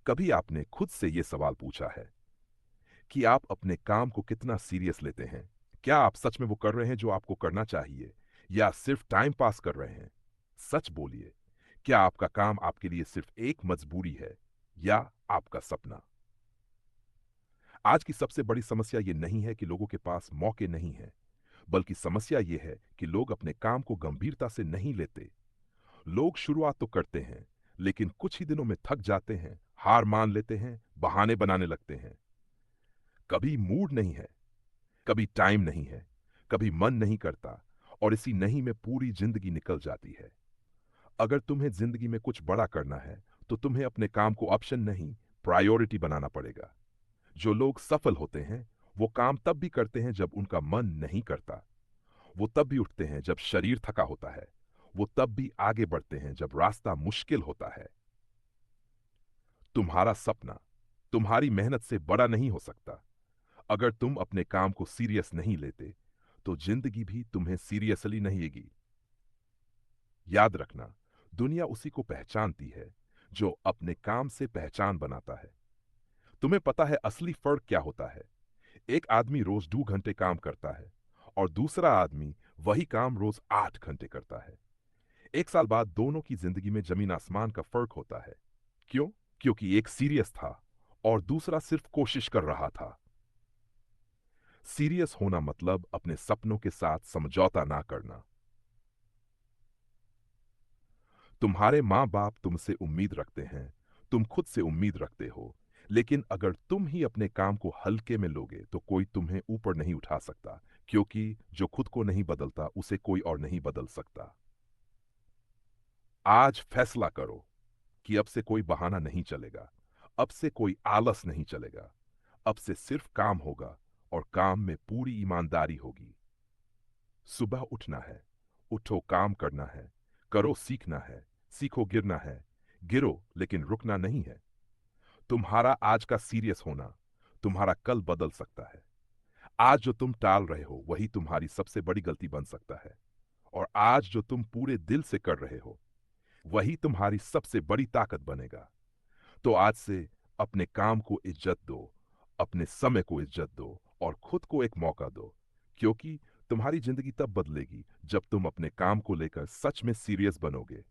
कभी आपने खुद से ये सवाल पूछा है कि आप अपने काम को कितना सीरियस लेते हैं? क्या आप सच में वो कर रहे हैं जो आपको करना चाहिए, या सिर्फ टाइम पास कर रहे हैं? सच बोलिए, क्या आपका काम आपके लिए सिर्फ एक मजबूरी है या आपका सपना? आज की सबसे बड़ी समस्या ये नहीं है कि लोगों के पास मौके नहीं हैं, बल्कि समस्या ये है कि लोग अपने काम को गंभीरता से नहीं लेते। लोग शुरुआत तो करते हैं, लेकिन कुछ ही दिनों में थक जाते हैं, हार मान लेते हैं, बहाने बनाने लगते हैं। कभी मूड नहीं है, कभी टाइम नहीं है, कभी मन नहीं करता, और इसी नहीं में पूरी जिंदगी निकल जाती है। अगर तुम्हें जिंदगी में कुछ बड़ा करना है, तो तुम्हें अपने काम को ऑप्शन नहीं, प्रायोरिटी बनाना पड़ेगा। जो लोग सफल होते हैं, वो काम तब भी करते हैं जब उनका मन नहीं करता। वो तब भी उठते हैं जब शरीर थका होता है। वो तब भी आगे बढ़ते हैं जब रास्ता मुश्किल होता है। तुम्हारा सपना तुम्हारी मेहनत से बड़ा नहीं हो सकता। अगर तुम अपने काम को सीरियस नहीं लेते, तो जिंदगी भी तुम्हें सीरियसली नहीं लेगी। याद रखना, दुनिया उसी को पहचानती है जो अपने काम से पहचान बनाता है। तुम्हें पता है असली फर्क क्या होता है? एक आदमी रोज 2 घंटे काम करता है, और दूसरा आदमी वही काम रोज 8 घंटे करता है। एक साल बाद दोनों की जिंदगी में जमीन आसमान का फर्क होता है। क्यों? क्योंकि एक सीरियस था और दूसरा सिर्फ कोशिश कर रहा था। सीरियस होना मतलब अपने सपनों के साथ समझौता ना करना। तुम्हारे माँ बाप तुमसे उम्मीद रखते हैं, तुम खुद से उम्मीद रखते हो, लेकिन अगर तुम ही अपने काम को हल्के में लोगे तो कोई तुम्हें ऊपर नहीं उठा सकता, क्योंकि जो खुद को नहीं बदलता उसे कोई और नहीं बदल सकता। आज फैसला करो कि अब से कोई बहाना नहीं चलेगा, अब से कोई आलस नहीं चलेगा, अब से सिर्फ काम होगा, और काम में पूरी ईमानदारी होगी। सुबह उठना है, उठो काम करना है, करो सीखना है, सीखो गिरना है, गिरो लेकिन रुकना नहीं है। तुम्हारा आज का सीरियस होना तुम्हारा कल बदल सकता है। आज जो तुम टाल रहे हो वही तुम्हारी सबसे बड़ी गलती बन सकता है, और आज जो तुम पूरे दिल से कर रहे हो वही तुम्हारी सबसे बड़ी ताकत बनेगा। तो आज से अपने काम को इज्जत दो, अपने समय को इज्जत दो, और खुद को एक मौका दो, क्योंकि तुम्हारी जिंदगी तब बदलेगी जब तुम अपने काम को लेकर सच में सीरियस बनोगे।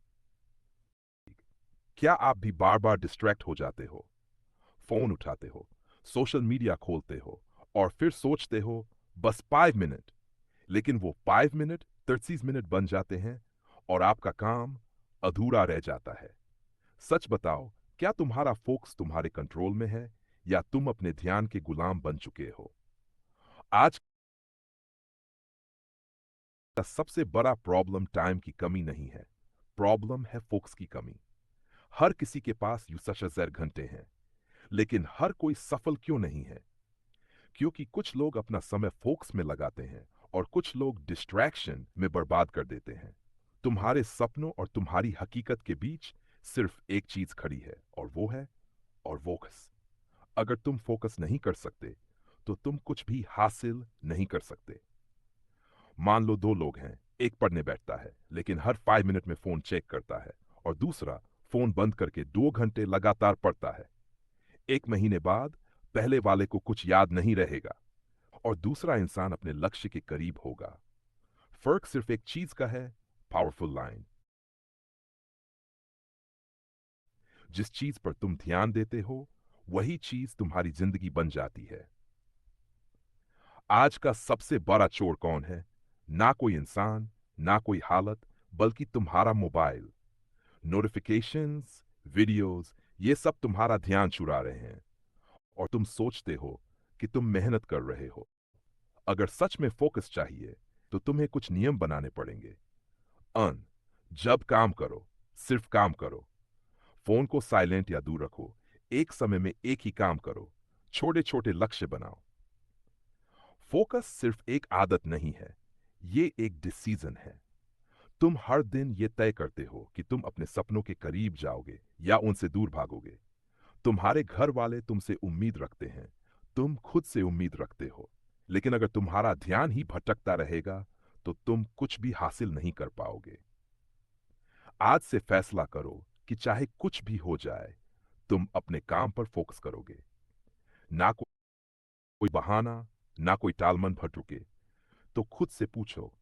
क्या आप भी बार बार डिस्ट्रैक्ट हो जाते हो? फोन उठाते हो, सोशल मीडिया खोलते हो, और फिर सोचते हो बस 5 मिनट, लेकिन वो 5 मिनट 30 मिनट बन जाते हैं, और आपका काम अधूरा रह जाता है। सच बताओ, क्या तुम्हारा फोकस तुम्हारे कंट्रोल में है, या तुम अपने ध्यान के गुलाम बन चुके हो? आज का सबसे बड़ा प्रॉब्लम टाइम की कमी नहीं है, प्रॉब्लम है फोकस की कमी। हर किसी के पास यूं घंटे हैं, लेकिन हर कोई सफल क्यों नहीं है? क्योंकि कुछ लोग अपना समय फोकस में लगाते हैं, और कुछ लोग डिस्ट्रैक्शन में बर्बाद कर देते हैं। तुम्हारे सपनों और तुम्हारी हकीकत के बीच सिर्फ एक चीज खड़ी है, और फोकस। अगर तुम फोकस नहीं कर सकते, तो तुम कुछ भी हासिल नहीं कर सकते। मान लो दो लोग हैं, एक पढ़ने बैठता है लेकिन हर 5 मिनट में फोन चेक करता है, और दूसरा फोन बंद करके 2 घंटे लगातार पढ़ता है। एक महीने बाद पहले वाले को कुछ याद नहीं रहेगा, और दूसरा इंसान अपने लक्ष्य के करीब होगा। फर्क सिर्फ एक चीज का है, पावरफुल लाइन। जिस चीज पर तुम ध्यान देते हो, वही चीज तुम्हारी जिंदगी बन जाती है। आज का सबसे बड़ा चोर कौन है? ना कोई इंसान, ना कोई हालत, बल्कि तुम्हारा मोबाइल। नोटिफिकेशंस, वीडियोस, ये सब तुम्हारा ध्यान चुरा रहे हैं, और तुम सोचते हो कि तुम मेहनत कर रहे हो। अगर सच में फोकस चाहिए, तो तुम्हें कुछ नियम बनाने पड़ेंगे। अन जब काम करो, सिर्फ काम करो। फोन को साइलेंट या दूर रखो। एक समय में एक ही काम करो। छोटे छोटे लक्ष्य बनाओ। फोकस सिर्फ एक आदत नहीं है, ये एक डिसीजन है। तुम हर दिन ये तय करते हो कि तुम अपने सपनों के करीब जाओगे या उनसे दूर भागोगे। तुम्हारे घर वाले तुमसे उम्मीद रखते हैं, तुम खुद से उम्मीद रखते हो। लेकिन अगर तुम्हारा ध्यान ही भटकता रहेगा, तो तुम कुछ भी हासिल नहीं कर पाओगे। आज से फैसला करो कि चाहे कुछ भी हो जाए, तुम अपने काम पर फोकस करोगे। ना कोई बहाना, ना कोई टालमन भटके। तो खुद से पूछो,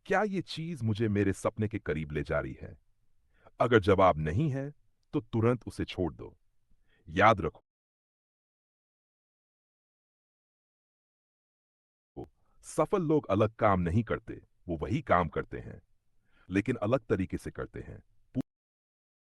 क्या ये चीज मुझे मेरे सपने के करीब ले जा रही है? अगर जवाब नहीं है, तो तुरंत उसे छोड़ दो। याद रखो, सफल लोग अलग काम नहीं करते, वो वही काम करते हैं, लेकिन अलग तरीके से करते हैं।